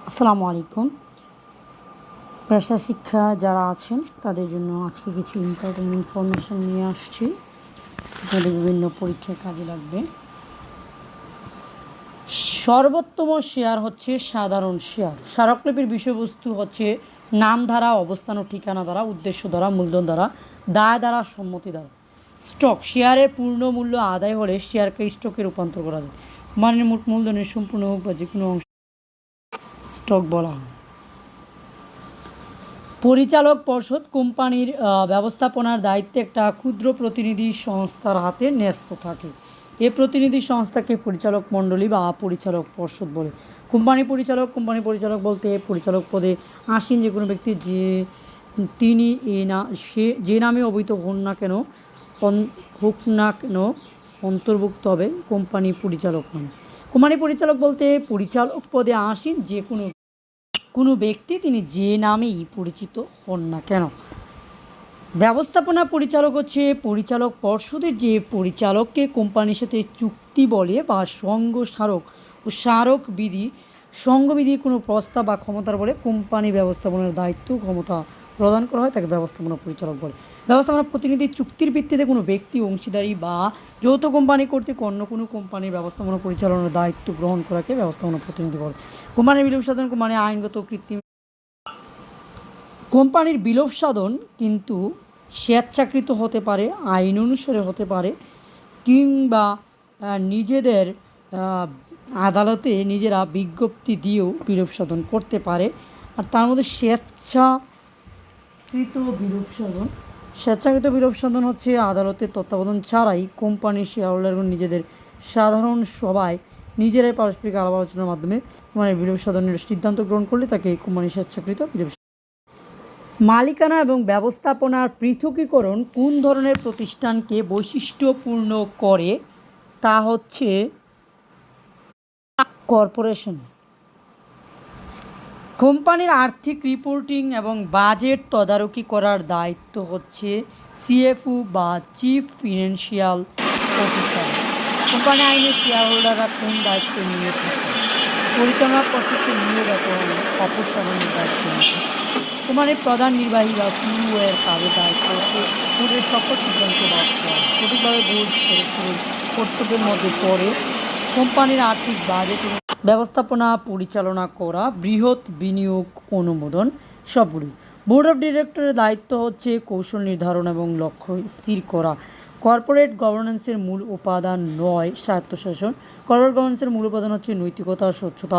আসসালামু আলাইকুম। পেশা শিক্ষা যারা আছেন তাদের জন্য আজকে কিছু ইম্পর্টেন্ট ইনফরমেশন নিয়ে আসছি, আপনাদের বিভিন্ন পরীক্ষায় কাজে লাগবে। সর্বোত্তম শেয়ার হচ্ছে সাধারণ শেয়ার। স্মারকলিপির বিষয়বস্তু হচ্ছে নাম দ্বারা, অবস্থান ও ঠিকানা দ্বারা, উদ্দেশ্য দ্বারা, মূলধন দ্বারা, দায় দ্বারা, সম্মতি দ্বারা। স্টক শেয়ারের পূর্ণ মূল্য আদায় হলে শেয়ারকে স্টকে রূপান্তর করা যায়। মানে মোট মূলধনের সম্পূর্ণ হোক বা যে কোনো অংশ স্টক বলা হয়। পরিচালক পর্ষদ কোম্পানির ব্যবস্থাপনার দায়িত্বে একটা ক্ষুদ্র প্রতিনিধি সংস্থার হাতে ন্যস্ত থাকে। এ প্রতিনিধি সংস্থাকে পরিচালক মণ্ডলী বা পরিচালক পর্ষদ বলে। কোম্পানি পরিচালক বলতে পরিচালক পদে আসীন যে কোনো ব্যক্তি, তিনি যে নামে অভিহিত হোক না কেন অন্তর্ভুক্ত হবে কোম্পানি পরিচালক নামে। কোম্পানি পরিচালক বলতে পরিচালক পদে আসীন যে কোনো ব্যক্তি, তিনি যে নামেই পরিচিত হন না কেন। ব্যবস্থাপনা পরিচালক হচ্ছে পরিচালক পর্ষদের যে পরিচালককে কোম্পানির সাথে চুক্তি বলে বা সংঘবিধির কোনো প্রস্তাব বা ক্ষমতার বলে কোম্পানি ব্যবস্থাপনার দায়িত্ব ক্ষমতা প্রদান করা হয়, তাকে ব্যবস্থাপনা পরিচালক বলে। ব্যবস্থাপনা প্রতিনিধি চুক্তির ভিত্তিতে কোনো ব্যক্তি, অংশীদারি বা যৌথ কোম্পানি কর্তৃক অন্য কোনো কোম্পানির ব্যবস্থাপনা পরিচালনার দায়িত্ব গ্রহণ করাকে ব্যবস্থাপনা প্রতিনিধি বলে। কোম্পানির বিলোপ সাধন, কোম্পানির আইনগত কৃত্রিম কোম্পানির বিলোপ সাধন কিন্তু স্বেচ্ছাকৃত হতে পারে, আইন অনুসারে হতে পারে, কিংবা নিজেদের আদালতে নিজেরা বিজ্ঞপ্তি দিয়েও বিলোপ সাধন করতে পারে। আর তার মধ্যে স্বেচ্ছাকৃত বিলোপ সাধন হচ্ছে আদালতের তত্ত্বাবধান ছাড়াই কোম্পানির শেয়ারহোল্ডারগণ নিজেদের সাধারণ সভায় নিজেরাই পারস্পরিক আলাপ আলোচনার মাধ্যমে কোম্পানির বিলোপ সাধনের সিদ্ধান্ত গ্রহণ করলে তাকে কোম্পানির স্বেচ্ছাকৃত বিলোপ। মালিকানা এবং ব্যবস্থাপনার পৃথকীকরণ কোন ধরনের প্রতিষ্ঠানকে বৈশিষ্ট্যপূর্ণ করে, তা হচ্ছে কর্পোরেশন। কোম্পানির আর্থিক রিপোর্টিং এবং বাজেট তদারকি করার দায়িত্ব হচ্ছে সিএফও বা চিফ ফিনান্সিয়াল অফিসার। কোম্পানি আইনে শেয়ারহোল্ডাররা কোন দায়িত্ব নিয়ে থাকে? পরিচালনা পর্ষদকে নিয়োগ এবং অপসারণের দায়িত্ব নিয়ে থাকে। কোম্পানির প্রধান নির্বাহী বা সিইও এর কাজের দায়িত্ব হচ্ছে বোর্ডের সকল সিদ্ধান্ত বাস্তবায়ন। সঠিকভাবে বোর্ড কর্তব্যের মধ্যে পড়ে কোম্পানির আর্থিক বাজেট এবং ব্যবস্থাপনা পরিচালনা করা, বৃহৎ বিনিয়োগ অনুমোদন সবগুলি। বোর্ড অফ ডিরেক্টরের দায়িত্ব হচ্ছে কৌশল নির্ধারণ এবং লক্ষ্য স্থির করা। কর্পোরেট গভর্নেন্সের মূল উপাদান 9 স্বায়ত্তশাসন। কর্পোরেট গভর্নেন্সের মূল উপাদান হচ্ছে নৈতিকতা, স্বচ্ছতা,